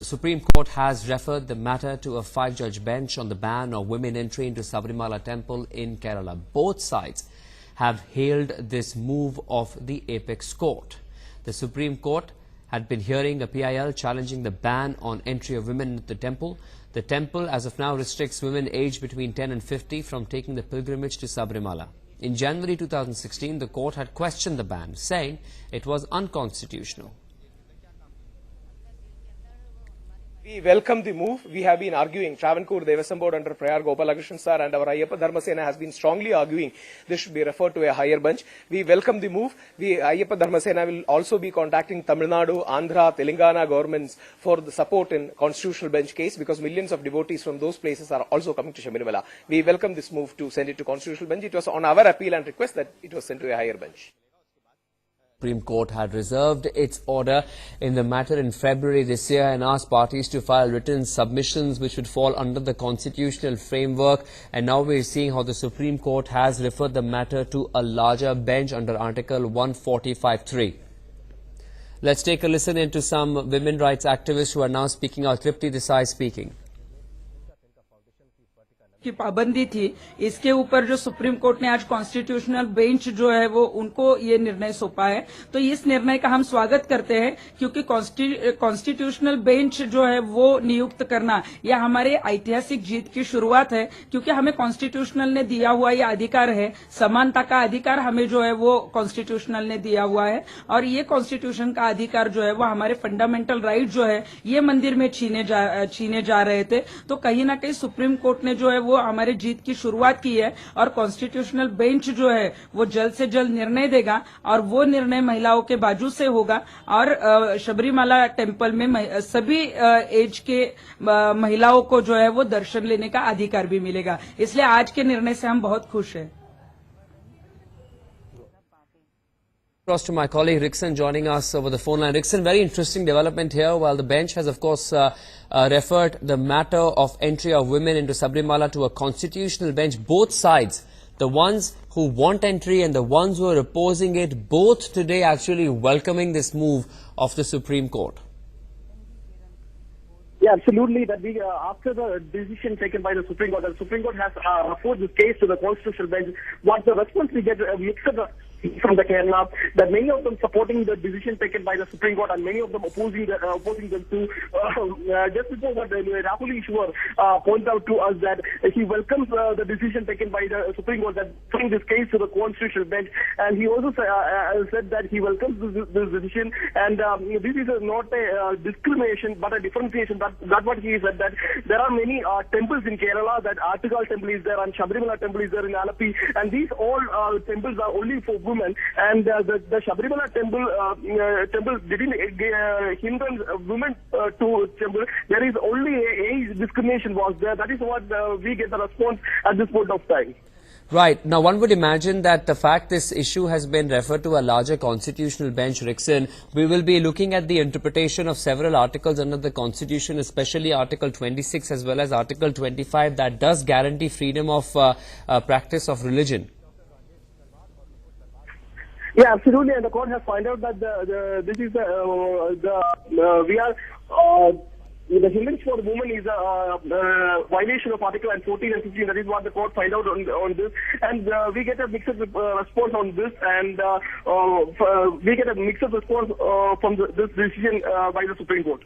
The Supreme Court has referred the matter to a 5-judge bench on the ban of women entry into Sabarimala Temple in Kerala. Both sides have hailed this move of the apex court. The Supreme Court had been hearing a PIL challenging the ban on entry of women into the temple. The temple, as of now, restricts women aged between 10 and 50 from taking the pilgrimage to Sabrimala. In January 2016, the court had questioned the ban, saying it was unconstitutional. We welcome the move. We have been arguing, Travancore Devasam Board under Prayar Gopalakrishnan sir and our Ayyappa Dharma Sena has been strongly arguing this should be referred to a higher bench. We welcome the move. Ayyappa Dharma Sena will also be contacting Tamil Nadu, Andhra, Telangana governments for the support in constitutional bench case because millions of devotees from those places are also coming to Sabrimala. We welcome this move to send it to constitutional bench. It was on our appeal and request that it was sent to a higher bench. Supreme Court had reserved its order in the matter in February this year and asked parties to file written submissions which would fall under the constitutional framework. And now we're seeing how the Supreme Court has referred the matter to a larger bench under Article 145(3). Let's take a listen into some women rights activists who are now speaking out. Tripti Desai speaking. की पाबंदी थी, इसके ऊपर जो supreme court ने आज constitutional bench जो है वो उनको ये निर्णय सौंपा है, तो इस निर्णय का हम स्वागत करते हैं क्योंकि कॉन्स्टिट्यूशनल बेंच जो है वो नियुक्त करना यह हमारे ऐतिहासिक जीत की शुरुआत है क्योंकि हमें कॉन्स्टिट्यूशनल ने दिया हुआ ये अधिकार है, समानता का अधिकार हमें जो है वो कॉन्स्टिट्यूशनल ने दिया हुआ है और ये कॉन्स्टिट्यूशन का अधिकार जो है वो हमारे फंडामेंटल राइट जो है ये मंदिर में छीने जा रहे थे। तो कहीं ना कहीं सुप्रीम कोर्ट ने जो है वो हमारे जीत की शुरुआत की है और कॉन्स्टिट्यूशनल बेंच जो है वो जल्द से जल्द निर्णय देगा और वो निर्णय महिलाओं के बाजू से होगा और शबरीमाला टेम्पल में सभी एज के महिलाओं को जो है वो दर्शन लेने का अधिकार भी मिलेगा। इसलिए आज के निर्णय से हम बहुत खुश हैं। Across to my colleague Rickson joining us over the phone line. Rickson, very interesting development here. While the bench has, of course, referred the matter of entry of women into Sabrimala to a constitutional bench, both sides, the ones who want entry and the ones who are opposing it, both today actually welcoming this move of the Supreme Court. Yeah, absolutely. That we, after the decision taken by the Supreme Court has referred this case to the constitutional bench. What the response we get mixed from the Kerala, that many of them supporting the decision taken by the Supreme Court and many of them opposing them to. Just before what Rahul Ishwar pointed out to us that he welcomes the decision taken by the Supreme Court that bring this case to the constitutional bench, and he also said that he welcomes this decision and this is not a discrimination but a differentiation. That's what he said, that there are many temples in Kerala, that Artikal Temple is there and Sabrimala Temple is there in Alapi, and these all temples are only for women, and the Sabrimala temple didn't hinder women to temple. There is only age discrimination was there. That is what we get the response at this point of time. Right. Now, one would imagine that the fact this issue has been referred to a larger constitutional bench, Rickson, we will be looking at the interpretation of several articles under the Constitution, especially Article 26 as well as Article 25, that does guarantee freedom of practice of religion. Yeah, absolutely, and the court has found out that the hindrance for women is a violation of Article 14 and 15. That is what the court find out on this, and we get a mixed response on this, and we get a mixed response from this decision by the Supreme Court.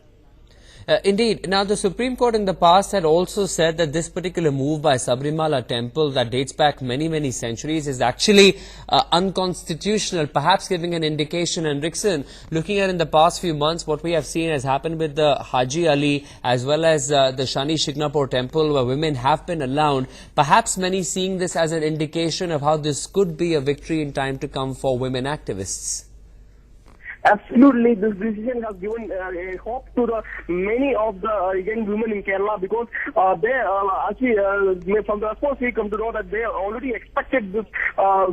Indeed. Now, the Supreme Court in the past had also said that this particular move by Sabrimala Temple that dates back many centuries is actually unconstitutional, perhaps giving an indication. And Rickson, looking at in the past few months what we have seen has happened with the Haji Ali as well as the Shani Shignapur Temple, where women have been allowed, perhaps many seeing this as an indication of how this could be a victory in time to come for women activists. Absolutely, this decision has given a hope to the many of the young women in Kerala, because they actually from the response we come to know that they already expected this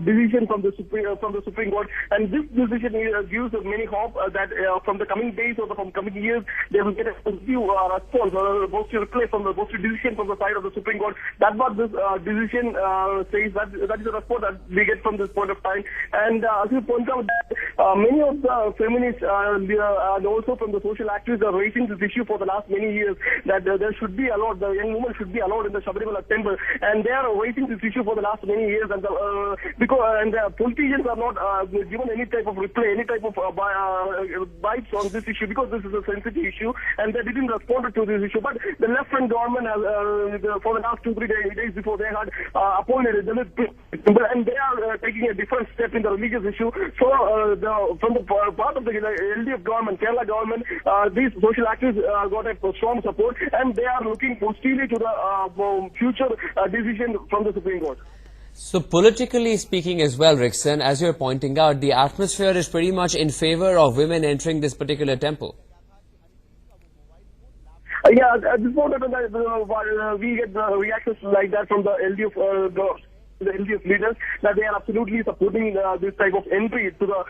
decision from the Supreme Court, and this decision gives many hope that from the coming days or from coming years they will get a positive response or a positive reply from the positive decision from the side of the Supreme Court. That's what this decision says. That is the response that we get from this point of time. And as you point out, many of the feminists and also from the social activists are raising this issue for the last many years, that there should be allowed, the young women should be allowed in the Sabrimala Temple, and they are raising this issue for the last many years, and the politicians are not given any type of reply, any type of bites on this issue, because this is a sensitive issue, and they didn't respond to this issue. But the left-wing government has, for the last 2-3 days before, they had appointed a and they are taking a different step in the religious issue. So from the part of the LDF government, Kerala government, these social activists got a strong support, and they are looking positively to the future decision from the Supreme Court. So politically speaking as well, Rickson, as you're pointing out, the atmosphere is pretty much in favor of women entering this particular temple. Yeah, at this point, we get reactions like that from the LDF leaders, that they are absolutely supporting this type of entry to the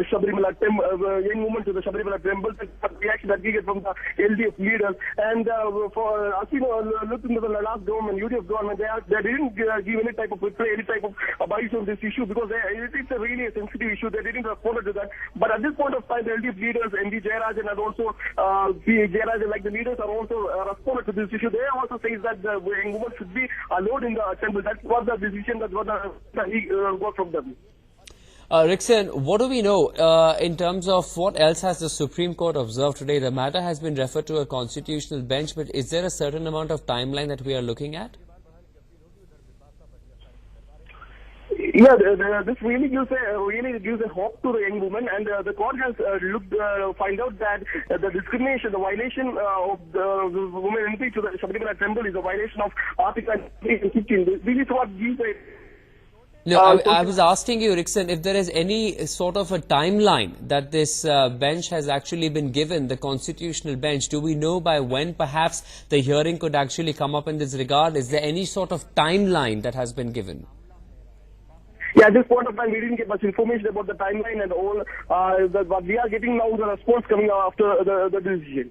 Sabrimala Temple, young women to the Sabrimala Temple. The reaction that we get from the LDF leaders, and as you know, look into the last government, UDF government, they didn't give any type of reply, any type of advice on this issue, because it's a really a sensitive issue. They didn't respond to that. But at this point of time, the LDF leaders, ND Jayarajan and also Jayarajan, like the leaders, are also responded to this issue. They also say that the young women should be allowed in the temple. That's what the decision that he got from them. Rickson, what do we know in terms of what else has the Supreme Court observed today? The matter has been referred to a constitutional bench, but is there a certain amount of timeline that we are looking at? Yeah, this really gives a hope to the young woman, and the court has find out that the discrimination, the violation of the women entry to the Sabrimala Temple is a violation of Article 15. This is what gives a... No, I was asking you, Rickson, if there is any sort of a timeline that this bench has actually been given, the constitutional bench. Do we know by when perhaps the hearing could actually come up in this regard? Is there any sort of timeline that has been given? Yeah, at this point of time, we didn't get much information about the timeline and all, but we are getting now the response coming after the decision.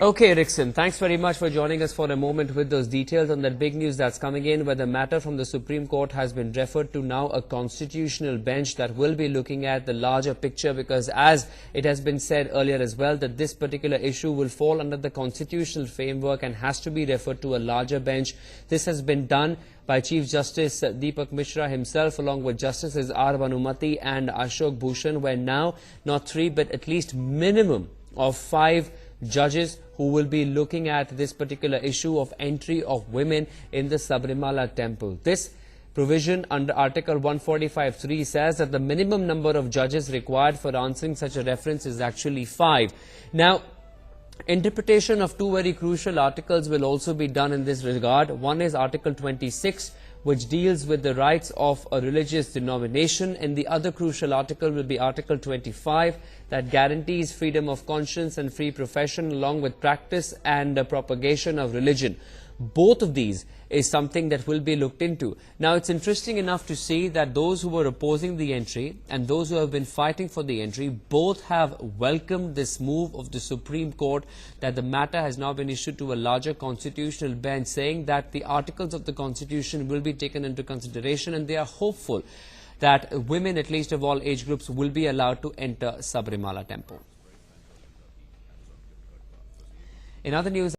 Okay, Rickson, thanks very much for joining us for a moment with those details on that big news that's coming in, where the matter from the Supreme Court has been referred to now a constitutional bench that will be looking at the larger picture, because as it has been said earlier as well, that this particular issue will fall under the constitutional framework and has to be referred to a larger bench. This has been done by Chief Justice Deepak Mishra himself, along with Justices R. Vanumati and Ashok Bhushan, where now not 3 but at least minimum of 5 judges who will be looking at this particular issue of entry of women in the Sabrimala Temple. This provision under Article 145(3) says that the minimum number of judges required for answering such a reference is actually 5. Now, interpretation of 2 very crucial articles will also be done in this regard. One is Article 26, which deals with the rights of a religious denomination, and the other crucial article will be Article 25, that guarantees freedom of conscience and free profession along with practice and propagation of religion. Both of these is something that will be looked into. Now, it's interesting enough to see that those who were opposing the entry and those who have been fighting for the entry both have welcomed this move of the Supreme Court, that the matter has now been issued to a larger constitutional bench, saying that the articles of the Constitution will be taken into consideration, and they are hopeful that women, at least of all age groups, will be allowed to enter Sabrimala Temple. In other news,